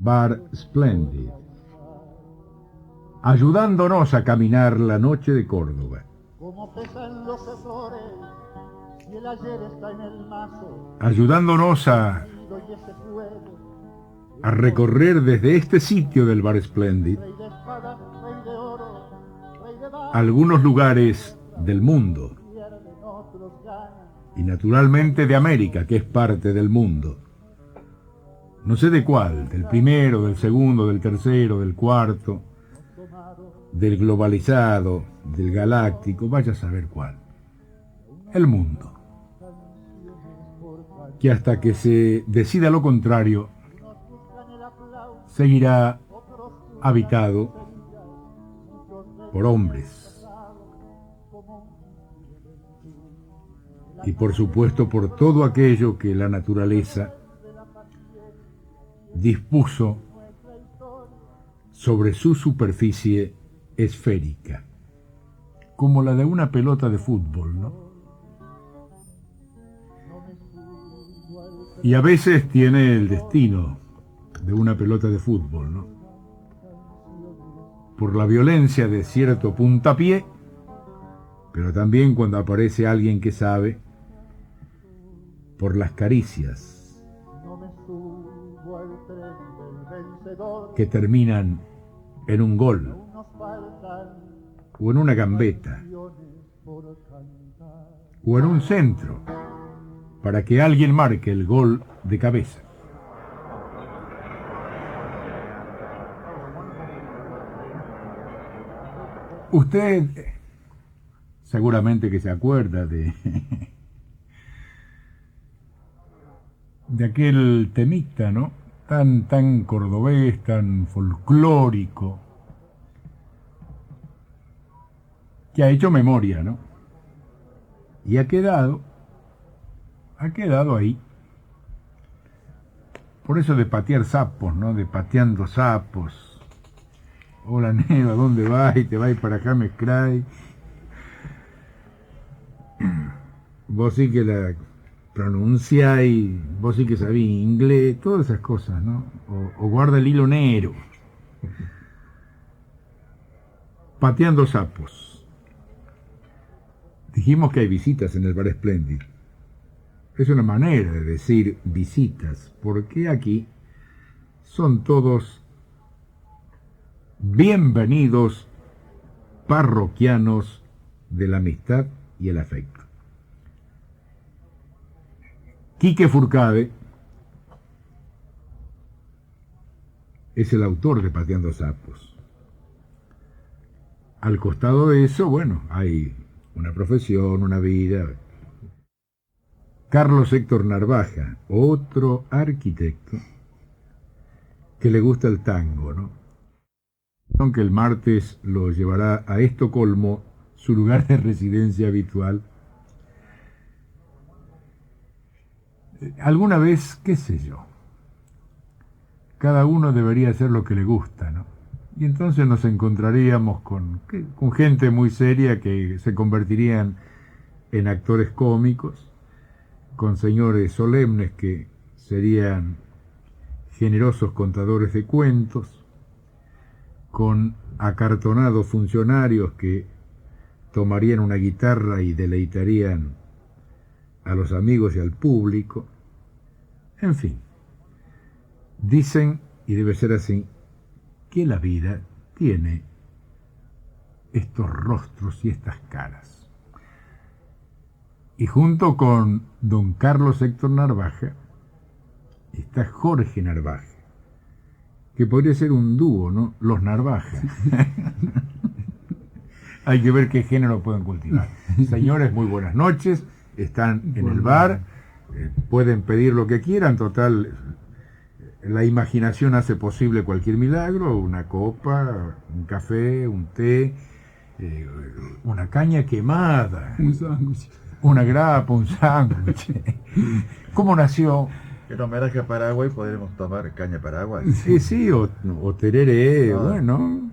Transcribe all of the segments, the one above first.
Bar Splendid, ayudándonos a caminar la noche de Córdoba, Como pesan los errores, si el ayer está en el mazo, ayudándonos y ese fuego, a recorrer desde este sitio del Bar Splendid rey de espada, rey de oro, rey de barro, algunos lugares del mundo pierden, otros ganan. y naturalmente de América, que es parte del mundo. No sé de cuál, del primero, del segundo, del tercero, del cuarto, del globalizado, del galáctico, vaya a saber cuál. El mundo. Que hasta que se decida lo contrario, seguirá habitado por hombres. Y por supuesto por todo aquello que la naturaleza dispuso sobre su superficie esférica, como la de una pelota de fútbol, ¿no? Y a veces tiene el destino de una pelota de fútbol, ¿no? Por la violencia de cierto puntapié, pero también cuando aparece alguien que sabe, por las caricias que terminan en un gol o en una gambeta o en un centro para que alguien marque el gol de cabeza. Usted seguramente que se acuerda de aquel temita, ¿no? Tan cordobés, tan folclórico, que ha hecho memoria, ¿no? Y ha quedado ahí. Por eso de patear sapos, ¿no? De pateando sapos. Hola, Neva, ¿dónde vas? Y te vas para James Cray. Vos sí que la pronunciáis, vos sí que sabís inglés, todas esas cosas, ¿no? O guarda el hilo negro. Pateando sapos. Dijimos que hay visitas en el Bar Splendid. Es una manera de decir visitas, porque aquí son todos bienvenidos parroquianos de la amistad y el afecto. Quique Furcade es el autor de Pateando Sapos. Al costado de eso, bueno, hay una profesión, una vida. Carlos Héctor Narvaja, otro arquitecto que le gusta el tango, ¿no? Aunque el martes lo llevará a Estocolmo, su lugar de residencia habitual. Alguna vez, qué sé yo, cada uno debería hacer lo que le gusta, ¿no? Y entonces nos encontraríamos con gente muy seria que se convertirían en actores cómicos, con señores solemnes que serían generosos contadores de cuentos, con acartonados funcionarios que tomarían una guitarra y deleitarían a los amigos y al público. En fin, dicen, y debe ser así, que la vida tiene estos rostros y estas caras. Y junto con don Carlos Héctor Narvaja está Jorge Narvaja, que podría ser un dúo, ¿no? Los Narvaja. Hay que ver qué género pueden cultivar. Señores, muy buenas noches. Están en el bar. Pueden pedir lo que quieran. Total, la imaginación hace posible cualquier milagro. Una copa, un café, un té, una caña quemada, un sándwich, una grapa, un sándwich. ¿Cómo nació? En homenaje a Paraguay podremos tomar caña Paraguay. Sí, o tereré, No. bueno.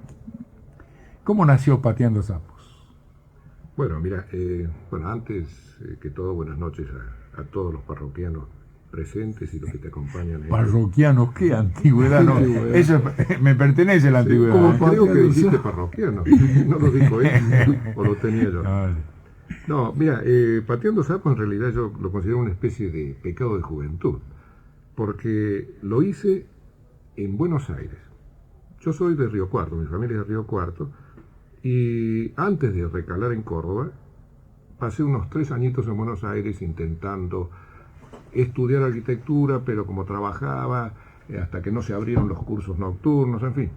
¿Cómo nació Pateando Sapos? Bueno, mira, antes que todo, buenas noches a todos los parroquianos presentes y los que te acompañan. Parroquianos, qué antigüedad, no. Eso me pertenece a la antigüedad. Como creo que dijiste parroquiano, no lo dijo él, o lo tenía yo. Vale. No, mira, pateando sapos en realidad yo lo considero una especie de pecado de juventud, porque lo hice en Buenos Aires. Yo soy de Río Cuarto, mi familia es de Río Cuarto, y antes de recalar en Córdoba, pasé unos 3 añitos en Buenos Aires intentando estudiar arquitectura, pero como trabajaba, hasta que no se abrieron los cursos nocturnos, en fin,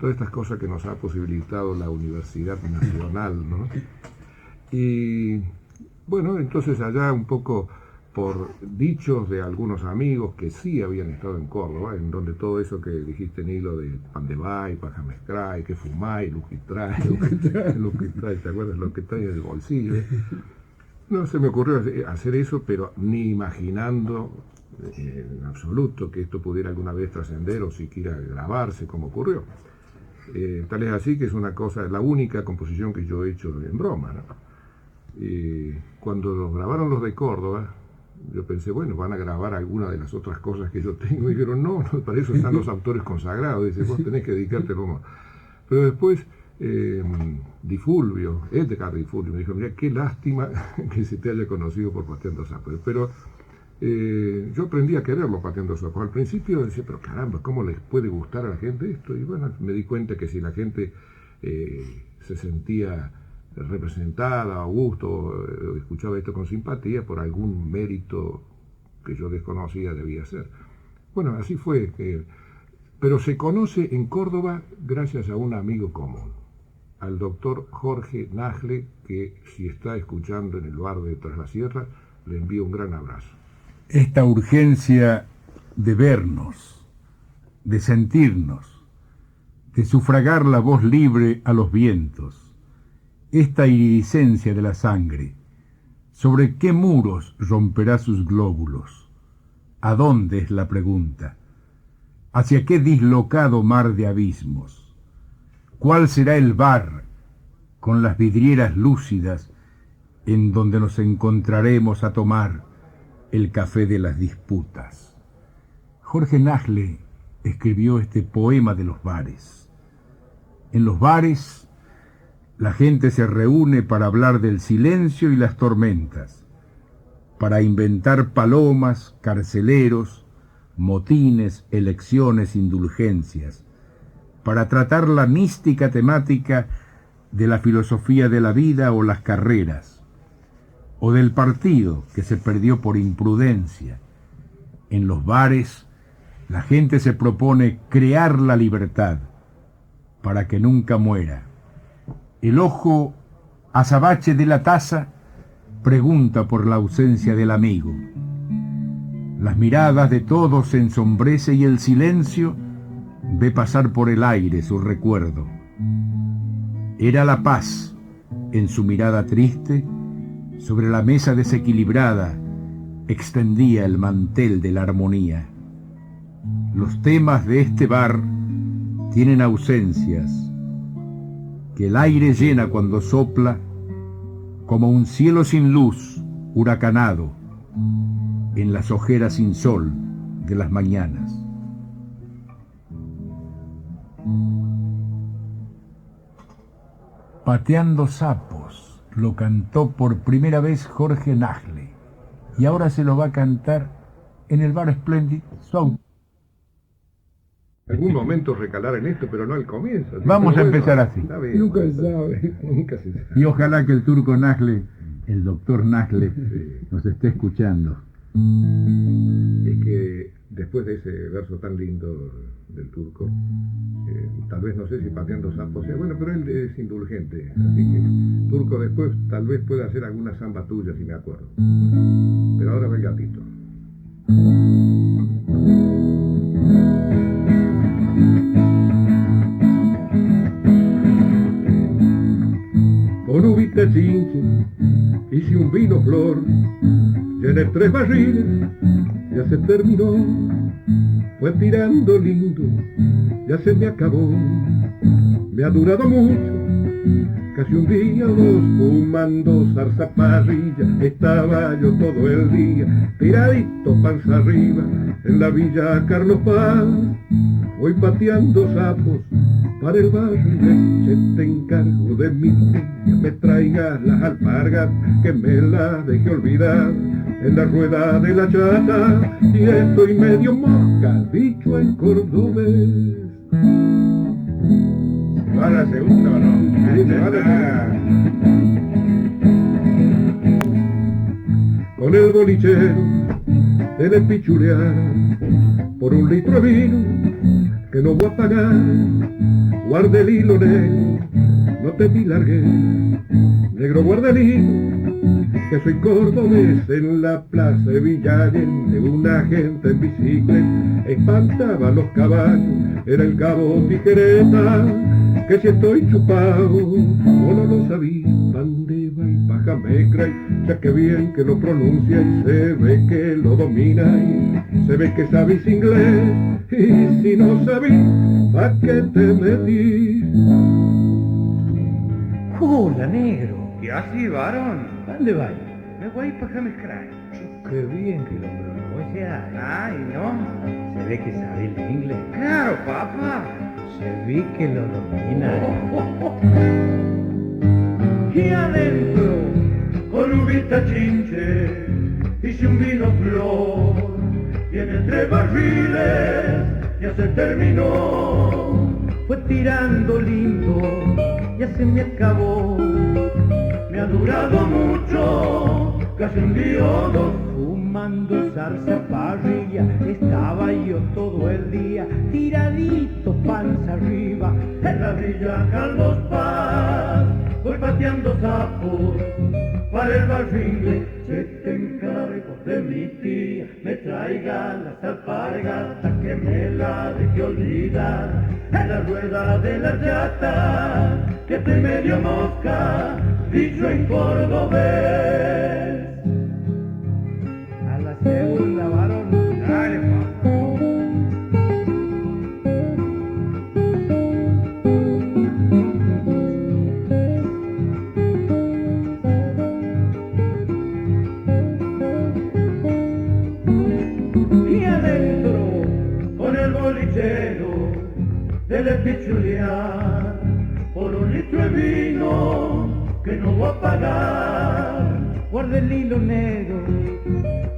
todas estas cosas que nos ha posibilitado la Universidad Nacional, ¿no? Y bueno, entonces allá un poco por dichos de algunos amigos que sí habían estado en Córdoba, en donde todo eso que dijiste, Nilo, de Pandevay, Pajamezcray, que fumáis, lo que trae, ¿te acuerdas? Lo que trae del bolsillo. No se me ocurrió hacer eso, pero ni imaginando en absoluto que esto pudiera alguna vez trascender o siquiera grabarse como ocurrió. Tal es así que es una cosa, la única composición que yo he hecho en broma, ¿no? Cuando los grabaron los de Córdoba, yo pensé, bueno, van a grabar alguna de las otras cosas que yo tengo. Y dijeron, no, para eso están los autores consagrados. Dice, vos tenés que dedicarte al humor. Pero después, Di Fulvio, Edgar Di Fulvio, me dijo, mira, qué lástima que se te haya conocido por Pateando Sapos. Pero yo aprendí a quererlo Pateando Sapos. Al principio decía, pero caramba, ¿cómo les puede gustar a la gente esto? Y bueno, me di cuenta que si la gente se sentía representada, a gusto, escuchaba esto con simpatía, por algún mérito que yo desconocía debía ser. Bueno, así fue, pero se conoce en Córdoba gracias a un amigo común, al doctor Jorge Nagle, que si está escuchando en el bar de Tras la Sierra, le envío un gran abrazo. Esta urgencia de vernos, de sentirnos, de sufragar la voz libre a los vientos, esta iridiscencia de la sangre, ¿sobre qué muros romperá sus glóbulos? ¿A dónde es la pregunta? ¿Hacia qué dislocado mar de abismos? ¿Cuál será el bar con las vidrieras lúcidas en donde nos encontraremos a tomar el café de las disputas? Jorge Nagle escribió este poema de los bares. En los bares la gente se reúne para hablar del silencio y las tormentas, para inventar palomas, carceleros, motines, elecciones, indulgencias, para tratar la mística temática de la filosofía de la vida o las carreras, o del partido que se perdió por imprudencia. En los bares, la gente se propone crear la libertad para que nunca muera. El ojo azabache de la taza pregunta por la ausencia del amigo. Las miradas de todos se ensombrece y el silencio ve pasar por el aire su recuerdo. Era la paz en su mirada triste, sobre la mesa desequilibrada extendía el mantel de la armonía. Los temas de este bar tienen ausencias que el aire llena cuando sopla, como un cielo sin luz, huracanado, en las ojeras sin sol de las mañanas. Pateando sapos, lo cantó por primera vez Jorge Nagle, y ahora se lo va a cantar en el bar Splendid South. En algún momento recalar en esto, pero no al comienzo. Vamos a empezar así. Nunca se sabe. Nunca se sabe. Y ojalá que el turco Nagle, el doctor Nagle, nos esté escuchando. Es que después de ese verso tan lindo del turco, tal vez no sé si Pateando Sapos sea bueno, pero él es indulgente, así que turco después tal vez pueda hacer alguna samba tuya si me acuerdo. Pero ahora va el gatito. Con uvita chinche hice un vino flor, llené 3 barriles, ya se terminó, fue tirando lindo, ya se me acabó, me ha durado mucho Casi un día o dos fumando zarzaparrilla, estaba yo todo el día tiradito panza arriba en la villa Carlos Paz. Voy pateando sapos para el barrio y leche, te encargo de mi tía, me traigas las alpargas que me las dejé olvidar en la rueda de la chata, y estoy medio mosca, dicho en cordobés. ¿Va a la segunda o no? Sí, se va a la segunda. Con el bolichero de despichulear por un litro de vino que no voy a pagar, guarde el hilo negro, no te me largué, negro guarda el hilo, que soy cordobés. En la plaza de Villa Allende una gente en bicicleta espantaba los caballos, era el cabo Tijereta, que si estoy chupado, o no lo sabía, pandeva y paja me cray, ya que bien que lo pronuncia y se ve que lo domina y se ve que sabes inglés, y si no sabís, ¿pa' qué te metís? Hola, negro. ¿Qué así, varón? ¿A dónde vas? Me voy para Jamescray. Qué bien que lo pronuncias. Ay, no. Se ve que sabes el inglés. Claro, papá. Se ve que lo dominas. Y adentro, con uvita chinche, hice un vino flor. Y en entre barriles ya se terminó. Fue tirando lindo, ya se me acabó. Me ha durado mucho, casi un día o dos. Fumando zarzaparrilla, estaba yo todo el día tiradito panza arriba En la villa Carlos Paz, voy pateando sapos para el barril. Se te encargo de mi tía, me traiga las alpargas hasta que me la deje olvidar. En la rueda de la llata, que te medio mosca, dicho en cordobés. a la segunda, varón. Dale, papá. Y adentro, con el bolichero del espichulear, por un litro de vino que no voy a pagar. Guarda el hilo negro,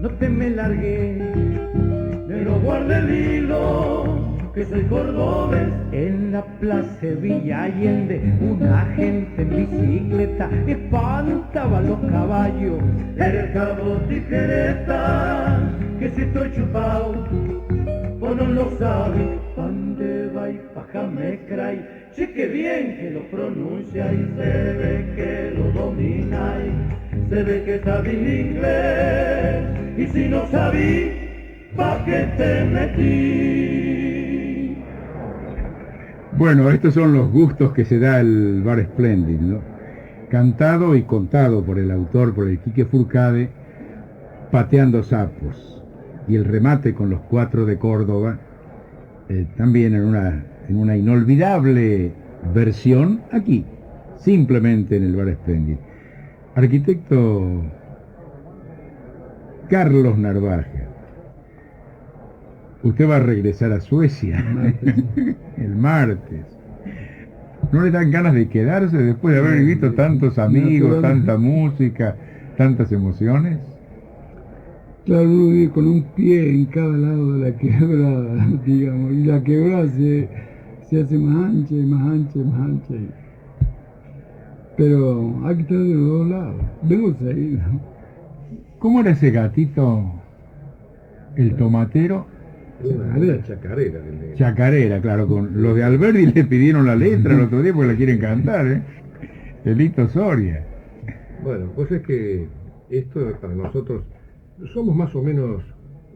no te me largué. Pero guarda el hilo, que soy cordobés. En la plaza Villa Allende, una gente en bicicleta espantaba los caballos. El cabo Tijereta, que si estoy chupado, vos no lo sabes. Pandeva y paja me cray, sí que bien que lo pronuncia y se ve que lo domina y se ve que sabe inglés. Y si no sabí, ¿pa' qué te metí? Bueno, estos son los gustos que se da el Bar Splendid, ¿no? Cantado y contado por el autor, por el Quique Furcade, Pateando sapos. Y el remate con los Cuatro de Córdoba, también en una inolvidable versión aquí, simplemente en el Bar Splendid. Arquitecto Carlos Narvaja, usted va a regresar a Suecia el martes. ¿No le dan ganas de quedarse después de haber visto tantos amigos, tanta música, tantas emociones? Claro, uno vive con un pie en cada lado de la quebrada, digamos, y la quebrada se hace más ancha y más ancha y más ancha. Pero hay que estar de los dos lados. Vengo seguido. ¿Cómo era ese gatito, el tomatero? Una chacarera. Chacarera, claro, con los de Alberdi le pidieron la letra el otro día porque la quieren cantar, ¿eh? Elito Soria. Bueno, pues es que esto para nosotros, somos más o menos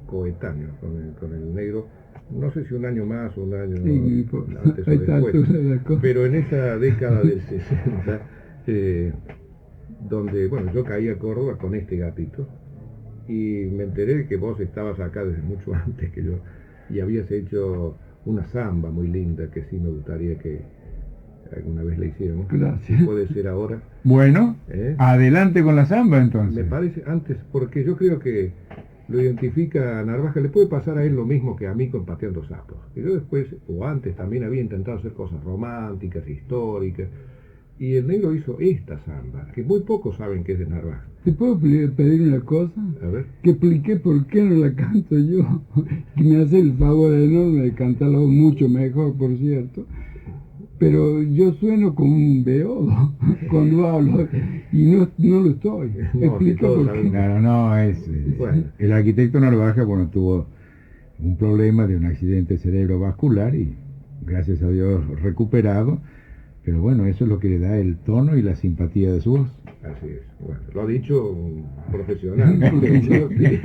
coetáneos con el negro. No sé si un año más o un año Sí, antes o a esta después, altura de la cosa. pero en esa década del 60, donde, bueno, yo caí a Córdoba con este gatito y me enteré de que vos estabas acá desde mucho antes que yo y habías hecho una samba muy linda que sí me gustaría que alguna vez la hicieron. Gracias. Puede ser ahora. Bueno, ¿Eh? adelante con la samba entonces. Me parece, antes, porque yo creo que lo identifica a Narvaja, le puede pasar a él lo mismo que a mí con Pateando Sapos. Que yo después, o antes, también había intentado hacer cosas románticas, históricas, y el negro hizo esta samba, que muy pocos saben que es de Narvaja. ¿Te puedo pedir una cosa? A ver. Que expliqué por qué no la canto yo. Que me hace el favor enorme de cantarla mucho mejor, por cierto. Pero yo sueno como un beodo cuando hablo y no lo estoy. No, Explica si todos por saben. qué. Claro, no, Bueno. el arquitecto Narvaja, bueno, tuvo un problema de un accidente cerebrovascular y gracias a Dios recuperado, pero bueno, eso es lo que le da el tono y la simpatía de su voz. Así es. Bueno, lo ha dicho un profesional.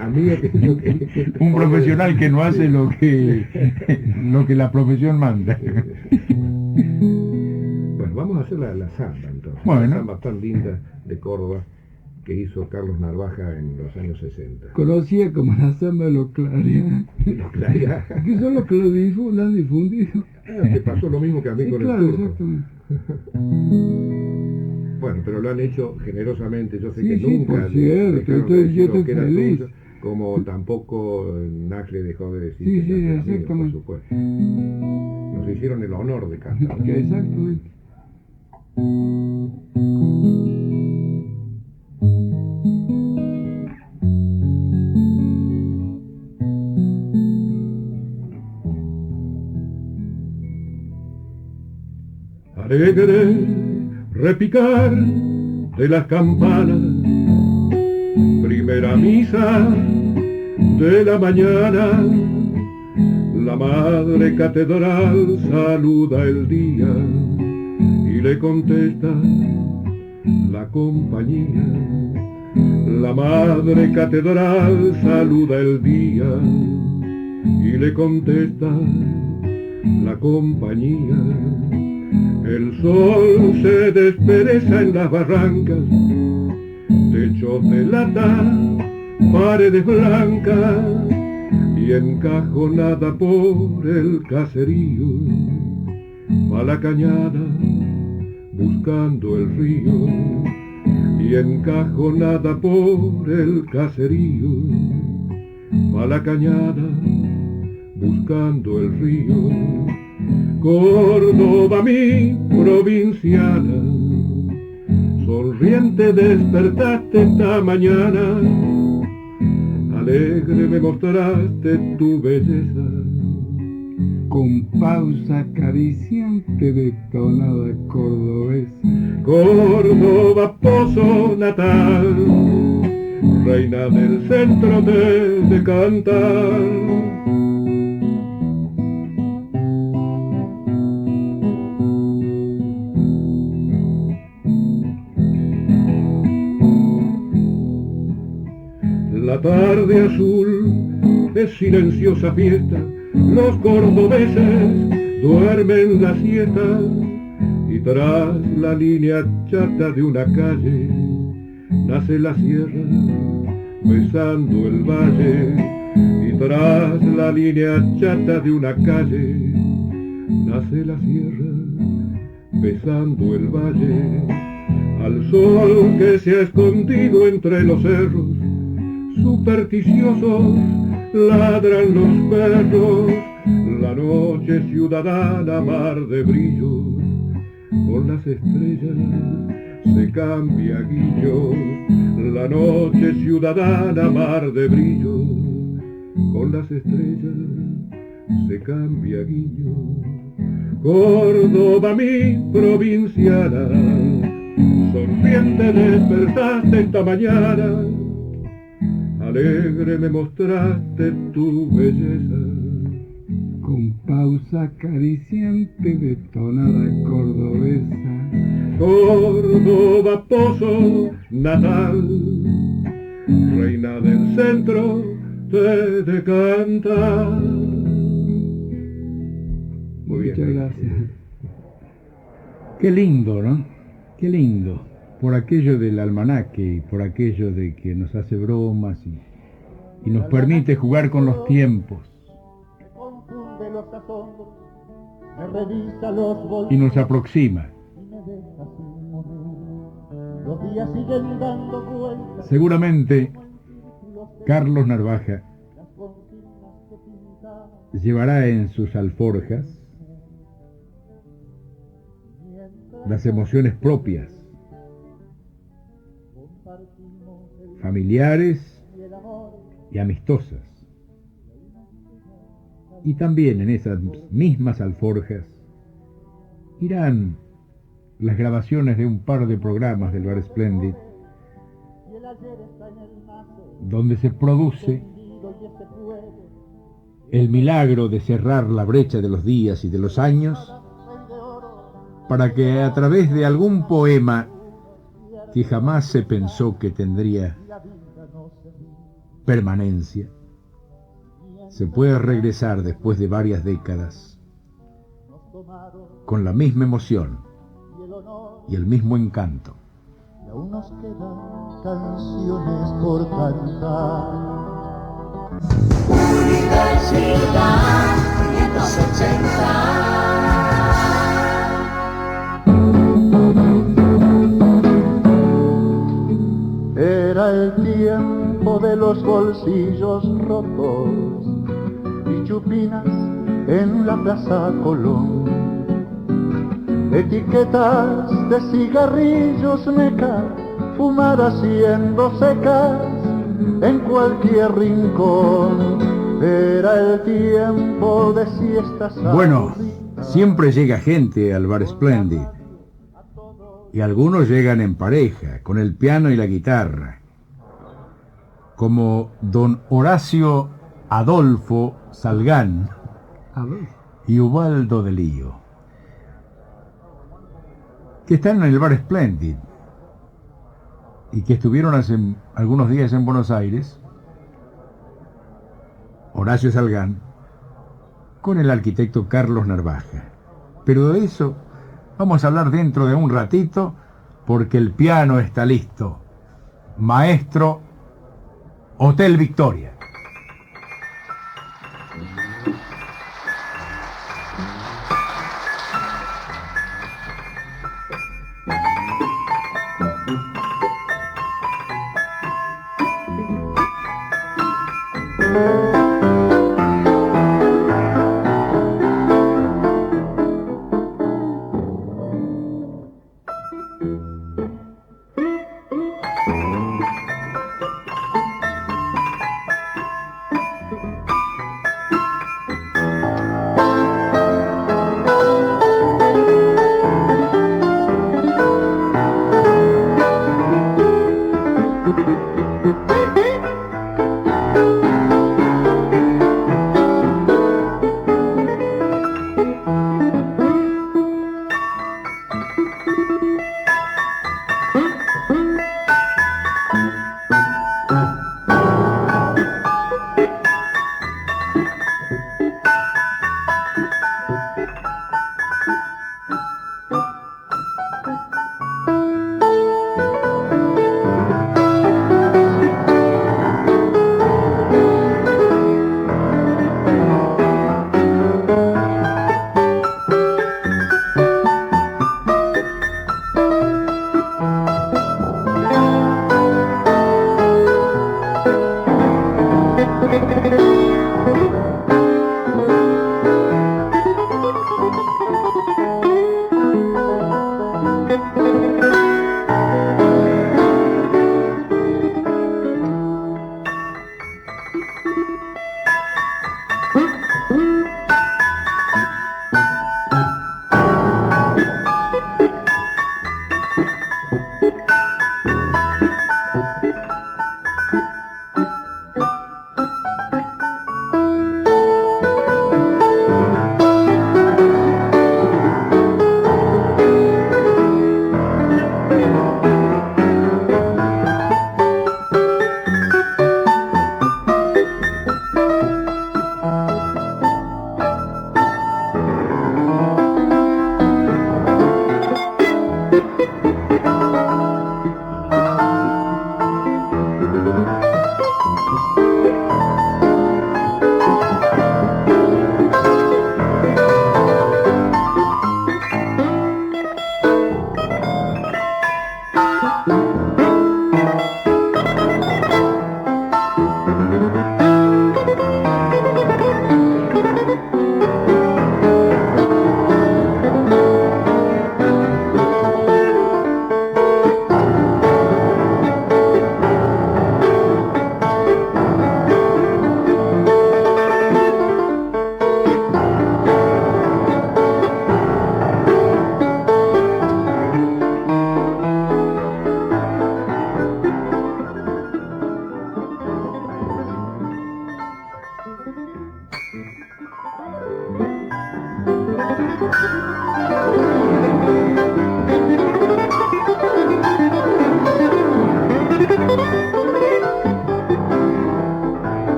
Amigo que Un profesional que no hace lo que la profesión manda. Bueno, vamos a hacer la samba entonces. Bueno. La samba tan linda de Córdoba que hizo Carlos Narvaja en los años 60. Conocía como la samba de los Claria. Los Claria. Que son los que la han difundido. Te pasó lo mismo que a mí Sí, con claro, el turco. exactamente. Bueno, pero lo han hecho generosamente. Yo sé Sí, que sí, nunca por cierto, dejaron de yo decir lo estoy que era feliz. tuyo, como tampoco Nacle dejó de decir Sí, que sí, era mío, por exactamente. supuesto. Nos hicieron el honor de cantar. Exactamente. Alegre repicar de las campanas, primera misa de la mañana, la madre catedral saluda el día y le contesta la compañía. La madre catedral saluda el día y le contesta la compañía. El sol se despereza en las barrancas, techos de lata, paredes blancas y encajonada por el caserío, va la cañada buscando el río y encajonada por el caserío, va la cañada buscando el río. Córdoba mi provinciana, sonriente despertaste esta mañana, alegre me mostraste tu belleza. Con pausa acariciante de tonada cordobesa. Córdoba pozo natal, reina del centro de cantar. La tarde azul es silenciosa fiesta, los cordobeses duermen la siesta y tras la línea chata de una calle nace la sierra besando el valle y tras la línea chata de una calle nace la sierra besando el valle. Al sol que se ha escondido entre los cerros, supersticiosos ladran los perros, la noche ciudadana mar de brillos, con las estrellas se cambia guillos, la noche ciudadana mar de brillos, con las estrellas se cambia guillos. Córdoba mi provinciana, sonriente despertaste esta mañana, alegre me mostraste tu belleza. Con pausa acariciante de tonada cordobesa. Córdoba pozo natal, reina del centro te decanta. Muy bien. Muchas gracias. Qué lindo, ¿no? Qué lindo. Por aquello del almanaque y por aquello de que nos hace bromas y nos permite jugar con los tiempos. que confunde los asombros me revisa los y bolsillos nos aproxima. y me deja sin moneda. Los días siguen dando vueltas. Seguramente Carlos Narvaja Las consignas que pintaba llevará en sus alforjas las emociones propias, compartimos el familiares y el amor. y amistosas. Y también en esas mismas alforjas irán las grabaciones de un par de programas del Bar Splendid, Y el ayer está en el mazo, donde se produce tendido y ese puede. el milagro de cerrar la brecha de los días y de los años, Rey de oro, para que a través de algún poema que jamás se pensó que tendría la vida no se ríe. permanencia, se pueda regresar después de varias décadas Nos tomaron con la misma emoción y el honor. y el mismo encanto. Y aún nos quedan canciones por cantar. Universidad 580. Era el tiempo de los bolsillos rotos y chupinas en la Plaza Colón. Etiquetas de cigarrillos meca, fumar haciendo secas en cualquier rincón. Era el tiempo de siestas Bueno, aburridas. siempre llega gente al Bar Splendid y algunos llegan en pareja, con el piano y la guitarra, como don Horacio Adolfo Salgán y Ubaldo de Lío, que están en el Bar Splendid y que estuvieron hace algunos días en Buenos Aires. Horacio Salgán con el arquitecto Carlos Narvaja. Pero de eso vamos a hablar dentro de un ratito, porque el piano está listo. Maestro, Hotel Victoria.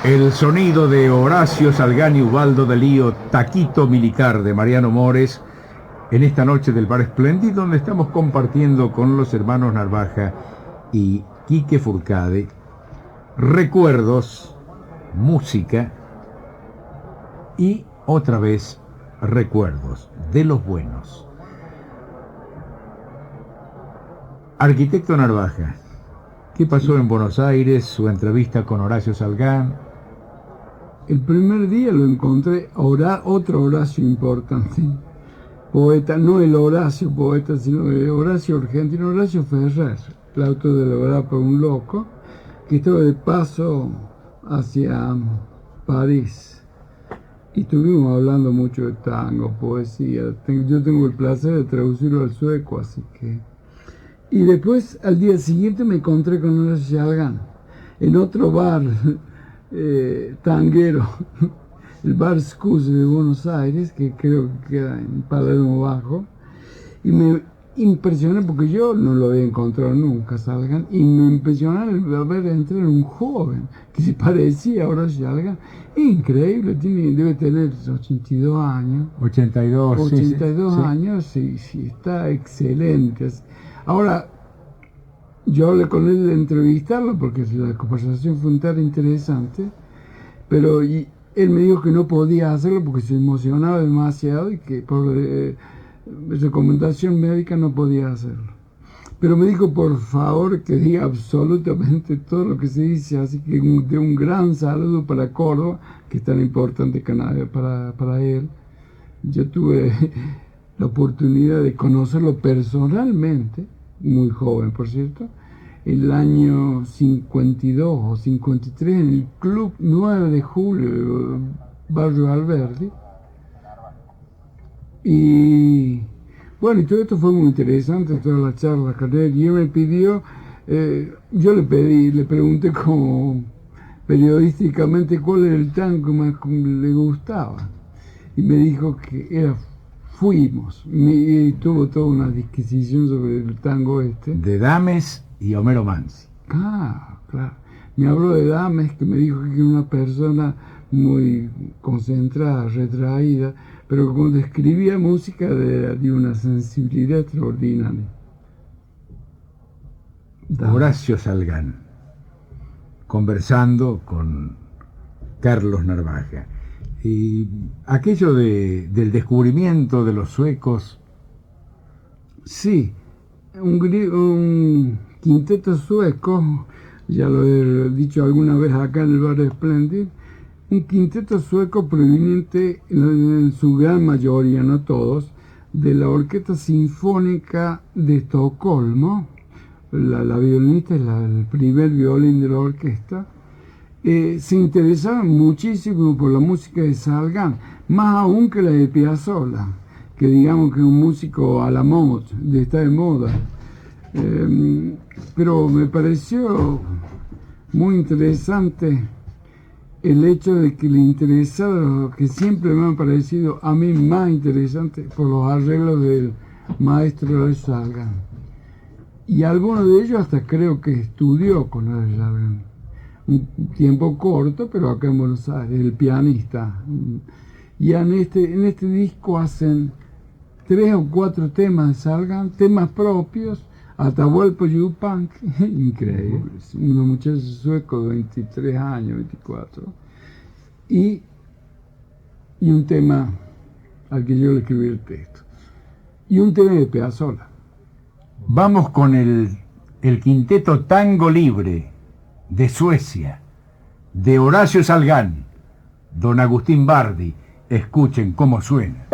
El sonido de Horacio Salgán y Ubaldo de Lío, Taquito Militar de Mariano Mores, en esta noche del Bar Splendid, donde estamos compartiendo con los hermanos Narvaja y Quique Furcade recuerdos, música y otra vez recuerdos de los buenos. Arquitecto Narvaja, ¿qué pasó en Buenos Aires? Su entrevista con Horacio Salgán. El primer día lo encontré, otro Horacio importante, poeta, no el Horacio poeta, sino el Horacio argentino, Horacio Ferrer, el autor de La verdad por un loco, que estaba de paso hacia París. Y estuvimos hablando mucho de tango, poesía. Yo tengo el placer de traducirlo al sueco, así que... Y después, al día siguiente, me encontré con Horacio Salgán en otro bar tanguero, el Bar Scuse de Buenos Aires, que creo que queda en Palermo Bajo, y me impresioné porque yo no lo había encontrado nunca, Salgán, y me impresionó el ver entrar un joven que se parecía a Horacio Salgán. Increíble, debe tener 82 años. 82 sí, sí. años, sí, está excelente. Ahora, yo hablé con él de entrevistarlo porque la conversación fue tan interesante, pero él me dijo que no podía hacerlo porque se emocionaba demasiado y que por recomendación médica no podía hacerlo. Pero me dijo, por favor, que diga absolutamente todo lo que se dice, así que de un gran saludo para Córdoba, que es tan importante para él. Yo tuve la oportunidad de conocerlo personalmente, muy joven, por cierto, el año 52 o 53 en el Club 9 de Julio, Barrio Alberdi. Y bueno, y todo esto fue muy interesante, toda la charla con él. Y él me pidió, yo le pregunté como periodísticamente cuál era el tango que más le gustaba. Y me dijo que era Fuimos. Y tuvo toda una disquisición sobre el tango este. De Dames y Homero Manzi. Ah, claro. Me habló de Dames, que me dijo que era una persona muy concentrada, retraída, pero que cuando escribía música de una sensibilidad extraordinaria. Horacio Salgán, conversando con Carlos Narvaja. Y aquello del descubrimiento de los suecos. Sí, un quinteto sueco, ya lo he dicho alguna vez acá en el Bar Splendid, un quinteto sueco proveniente en su gran mayoría, no todos, de la Orquesta Sinfónica de Estocolmo. La violinista es el primer violín de la orquesta. Se interesaban muchísimo por la música de Salgán, más aún que la de Piazzolla, que digamos que es un músico a la mode, está de moda. Pero me pareció muy interesante el hecho de que le interesara, que siempre me ha parecido a mí más interesante, por los arreglos del maestro de Salgán. Y alguno de ellos hasta creo que estudió con el Salgán. Un tiempo corto, pero acá en Buenos Aires, el pianista. Y en este disco hacen 3 o 4 temas de Salgán, temas propios, Atahualpa Yupanqui, increíble, unos muchachos suecos de 23 años, 24, y un tema al que yo le escribí el texto, y un tema de Piazzolla. Vamos con el quinteto Tango Libre de Suecia, de Horacio Salgán, don Agustín Bardi. Escuchen cómo suena.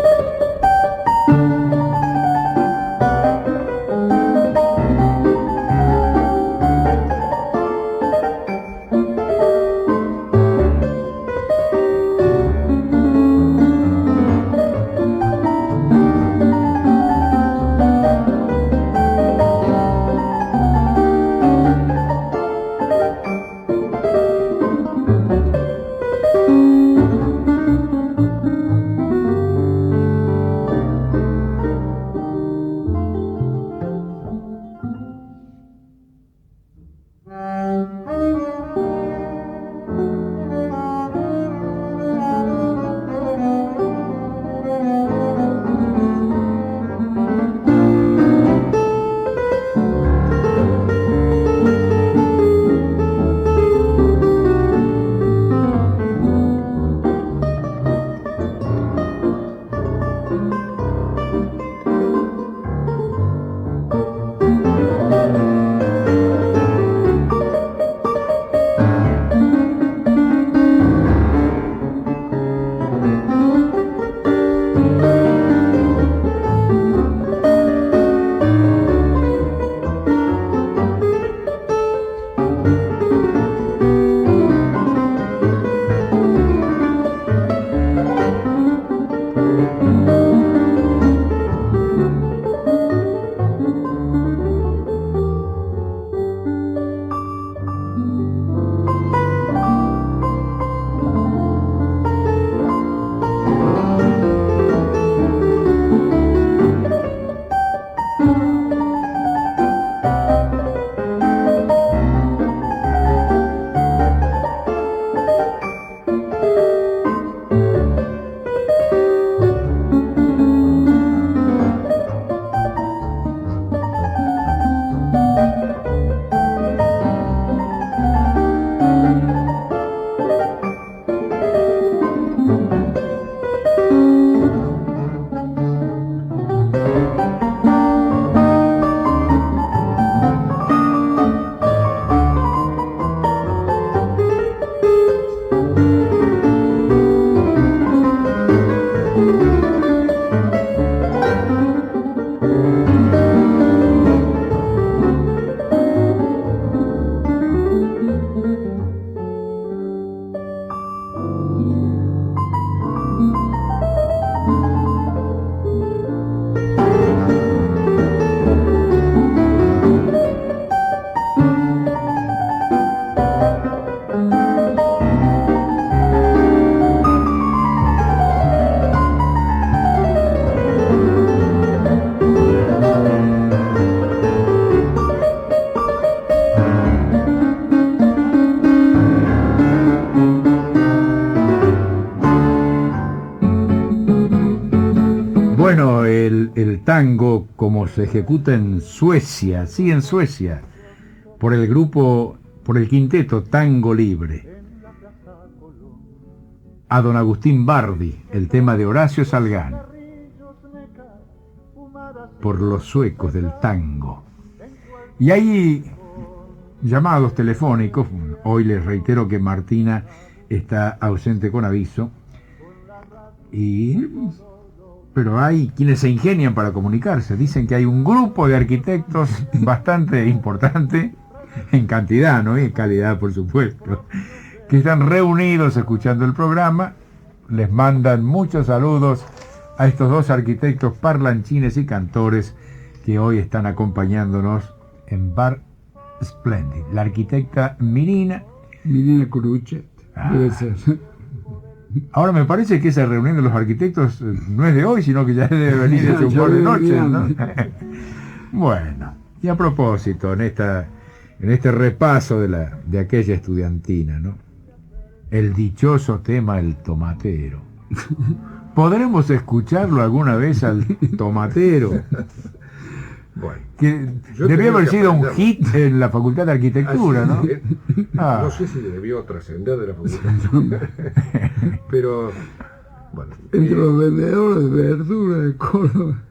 Bueno, el tango como se ejecuta en Suecia, sí, en Suecia, por el quinteto Tango Libre. A don Agustín Bardi, el tema de Horacio Salgán, por los suecos del tango. Y hay llamados telefónicos. Hoy les reitero que Martina está ausente con aviso, pero hay quienes se ingenian para comunicarse. Dicen que hay un grupo de arquitectos bastante importante, en cantidad, no en calidad, por supuesto, que están reunidos escuchando el programa. Les mandan muchos saludos a estos dos arquitectos parlanchines y cantores que hoy están acompañándonos en Bar Splendid. La arquitecta Mirina Curuchet, debe ser. Ahora me parece que esa reunión de los arquitectos no es de hoy, sino que ya debe venir de un par de noches, ¿no? Bueno, y a propósito, en este repaso de aquella estudiantina, ¿no? El dichoso tema El Tomatero. ¿Podremos escucharlo alguna vez al Tomatero? Bueno, Que yo debió tenía haber que sido un aprenderlo. hit en la Facultad de Arquitectura, ¿no? Así, Ah. No sé si debió trascender de la facultad. Pero, bueno. Entre los vendedores de verduras de Córdoba.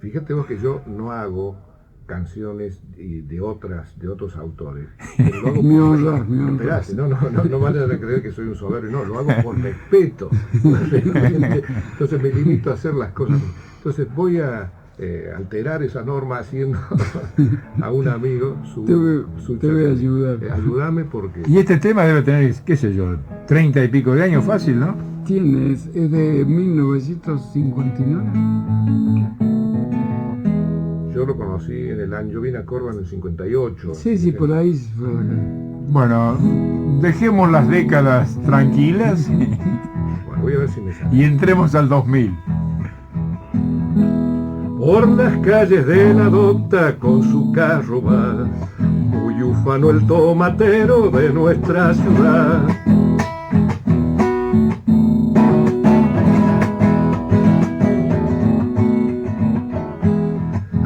Fíjate vos que yo no hago canciones de otros autores. Pero lo hago Me por- honras, me honras. Esperate, no vayan a creer que soy un soberbio, no, lo hago por respeto. Realmente. Entonces me limito a hacer las cosas. Entonces voy a alterar esa norma haciendo a un amigo su Te voy a ayudar. Ayúdame porque Y este tema debe tener, qué sé yo, 30 y pico de años fácil, ¿no? Tienes, es de 1959. yo lo conocí en el año, yo vine a Córdoba en el 58. Sí, por ahí fue acá. Bueno, dejemos las décadas tranquilas Bueno, voy a ver si me sale. y entremos al 2000. Por las calles de la docta con su carro va, muy ufano el tomatero de nuestra ciudad.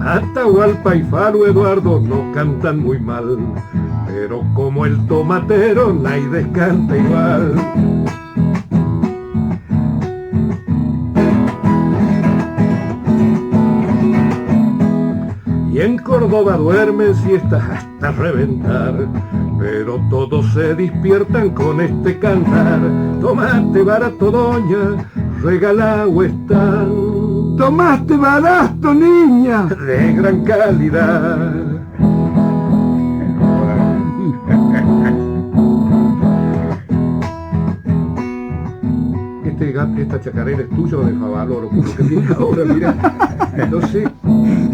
Atahualpa y Faro Eduardo no cantan muy mal, pero como el tomatero nadie canta igual. Y en Córdoba duermen siestas hasta reventar, pero todos se despiertan con este cantar. Tomate barato doña, regalado están, ¡Tomaste barato, niña! de gran calidad. Esta chacarera es tuya o de Favaloro, lo que tiene ahora, mira. Entonces,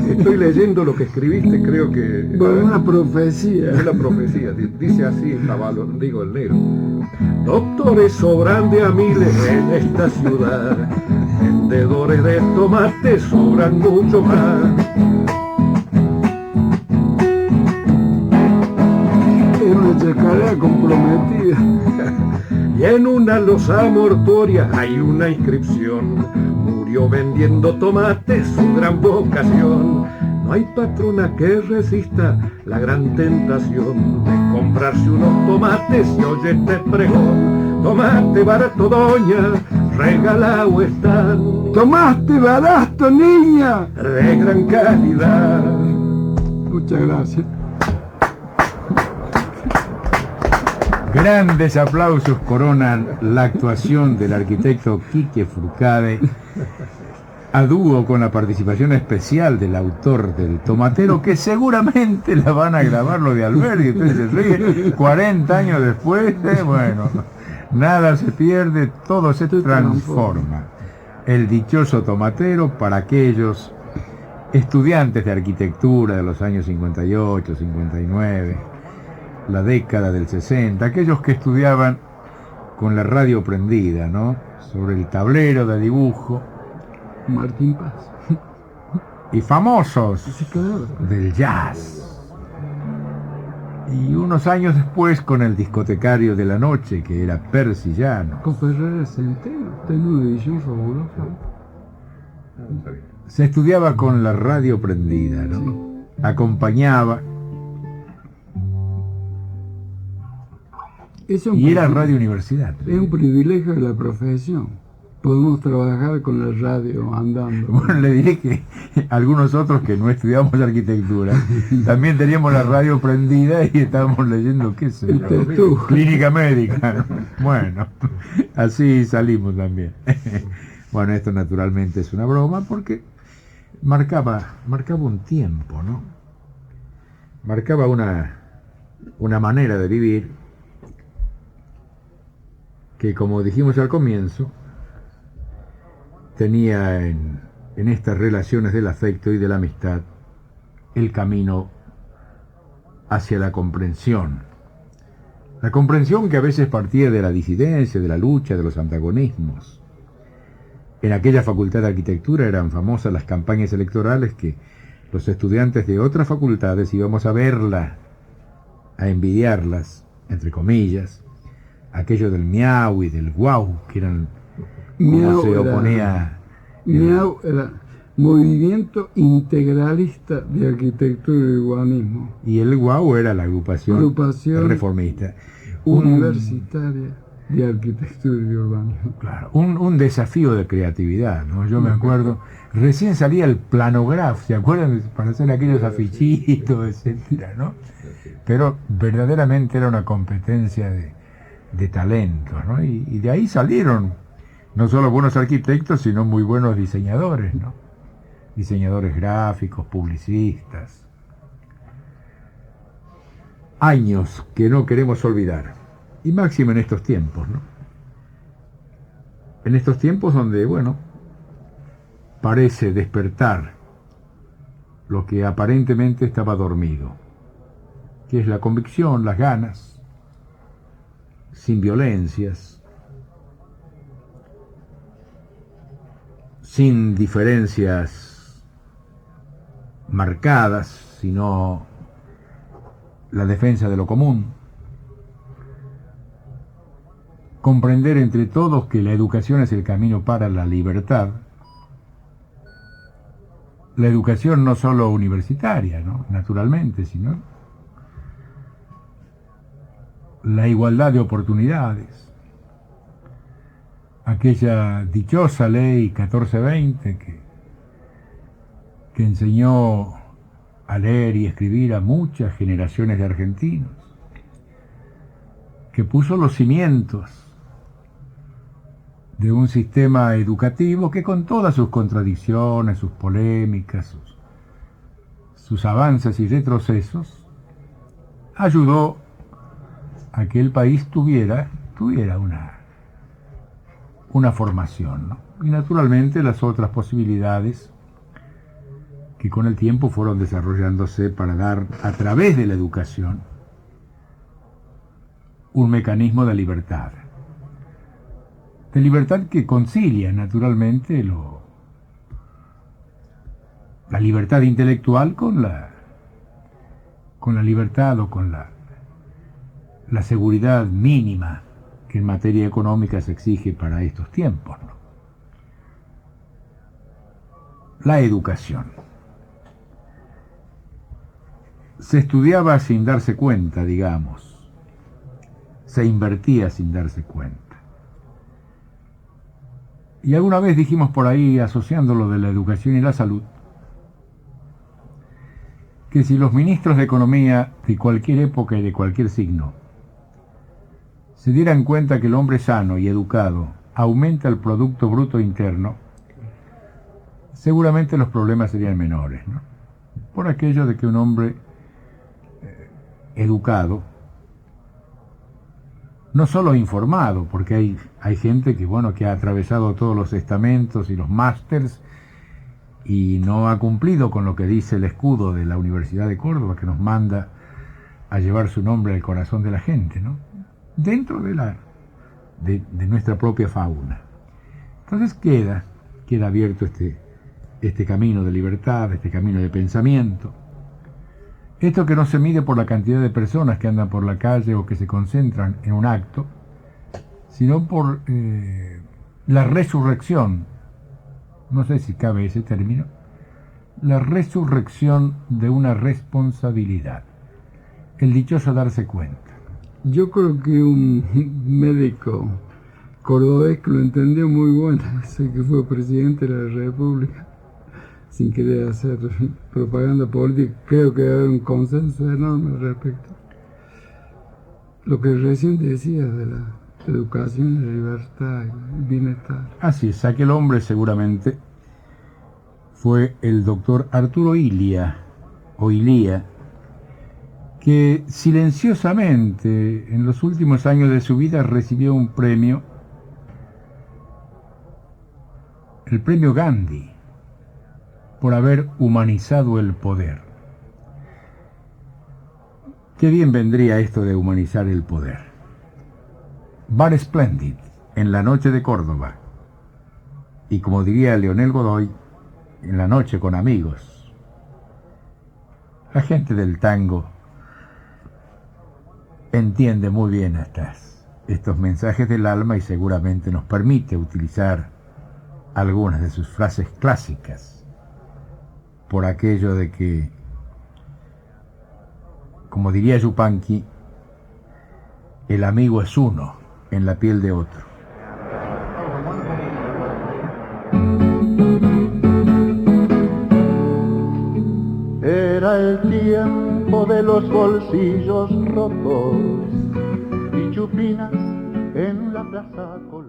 estoy leyendo lo que escribiste, creo que Bueno, una profecía. es la profecía, dice así Favaloro, digo el negro. Doctores sobran de a miles en esta ciudad, vendedores de tomates sobran mucho más. Es una chacarera comprometida. Y en una losa mortuoria hay una inscripción: murió vendiendo tomates, su gran vocación. No hay patrona que resista la gran tentación de comprarse unos tomates y oye este pregón: tomate barato doña, regalado están, ¡Tomaste barato, niña! de gran calidad. Muchas gracias. Grandes aplausos coronan la actuación del arquitecto Quique Furcade, a dúo con la participación especial del autor del Tomatero, que seguramente la van a grabar lo de Alberti. Entonces se ríe 40 años después, bueno, nada se pierde, todo se transforma. El dichoso Tomatero para aquellos estudiantes de arquitectura de los años 58, 59, la década del 60, aquellos que estudiaban con la radio prendida, ¿no? Sobre el tablero de dibujo, Martín Paz. y famosos Sí, claro. del jazz. Y unos años después con el discotecario de la noche, que era Percy Llano. Con Ferrer Centeno. Tiene una edición fabulosa. Se estudiaba con la radio prendida, ¿no? Acompañaba, Es un y era privilegio- Radio Universidad. Es un privilegio de la profesión. Podemos trabajar con la radio andando. Bueno, le diré que algunos otros que no estudiamos arquitectura, también teníamos la radio prendida y estábamos leyendo, qué sé yo, Este, tú. clínica médica. Bueno, así salimos también. Bueno, esto naturalmente es una broma porque marcaba un tiempo, ¿no? Marcaba una manera de vivir que, como dijimos al comienzo, tenía en estas relaciones del afecto y de la amistad el camino hacia la comprensión. La comprensión que a veces partía de la disidencia, de la lucha, de los antagonismos. En aquella facultad de arquitectura eran famosas las campañas electorales que los estudiantes de otras facultades íbamos a verla, a envidiarlas, entre comillas, aquello del miau y del guau, que eran como Miau se era- oponía. Miau era Movimiento Integralista de Arquitectura y Urbanismo. Y el GUAU era la agrupación reformista. Universitaria de Arquitectura y Urbanismo. Claro, un desafío de creatividad, ¿no? Yo me acuerdo, recién salía el planograf, ¿se acuerdan? Para hacer aquellos afichitos, etcétera, ¿no? Pero verdaderamente era una competencia de talentos, ¿no? Y de ahí salieron no solo buenos arquitectos, sino muy buenos diseñadores, ¿no? Diseñadores gráficos, publicistas. Años que no queremos olvidar. Y máximo en estos tiempos, ¿no? En estos tiempos donde, bueno, parece despertar lo que aparentemente estaba dormido, que es la convicción, las ganas, sin violencias, sin diferencias marcadas, sino la defensa de lo común. Comprender entre todos que la educación es el camino para la libertad. La educación no solo universitaria, ¿no? Naturalmente, sino la igualdad de oportunidades. Aquella dichosa ley 1420 que enseñó a leer y escribir a muchas generaciones de argentinos, que puso los cimientos de un sistema educativo que, con todas sus contradicciones, sus polémicas, sus avances y retrocesos, ayudó a que el país tuviera una formación, ¿no? Y naturalmente las otras posibilidades que con el tiempo fueron desarrollándose para dar, a través de la educación, un mecanismo de libertad. De libertad que concilia naturalmente la libertad intelectual con la libertad o con la seguridad mínima que en materia económica se exige para estos tiempos, ¿no? La educación. Se estudiaba sin darse cuenta, digamos. Se invertía sin darse cuenta. Y alguna vez dijimos por ahí, asociando lo de la educación y la salud, que si los ministros de Economía de cualquier época y de cualquier signo se dieran cuenta que el hombre sano y educado aumenta el Producto Bruto Interno, seguramente los problemas serían menores, ¿no? Por aquello de que un hombre educado, no solo informado, porque hay gente que, bueno, que ha atravesado todos los estamentos y los másters y no ha cumplido con lo que dice el escudo de la Universidad de Córdoba, que nos manda a llevar su nombre al corazón de la gente, ¿no? Dentro de nuestra propia fauna. Entonces queda abierto este camino de libertad, este camino de pensamiento. Esto que no se mide por la cantidad de personas que andan por la calle o que se concentran en un acto, sino por la resurrección, no sé si cabe ese término, la resurrección de una responsabilidad, el dichoso darse cuenta. Yo creo que un médico cordobés que lo entendió muy bueno, ese que fue presidente de la República, sin querer hacer propaganda política, creo que hay un consenso enorme al respecto. Lo que recién decía de la educación, la libertad, el bienestar. Así es, aquel hombre seguramente fue el doctor Arturo Illia, o Ilía, que silenciosamente en los últimos años de su vida recibió un premio, el premio Gandhi, por haber humanizado el poder. Qué bien vendría esto de humanizar el poder. Bar Splendid, en la noche de Córdoba, y como diría Leonel Godoy, en la noche con amigos. La gente del tango entiende muy bien estos mensajes del alma y seguramente nos permite utilizar algunas de sus frases clásicas. por aquello de que, como diría Yupanqui, el amigo es uno en la piel de otro. Era el tiempo de los bolsillos rotos y chupinas en la plaza Colón.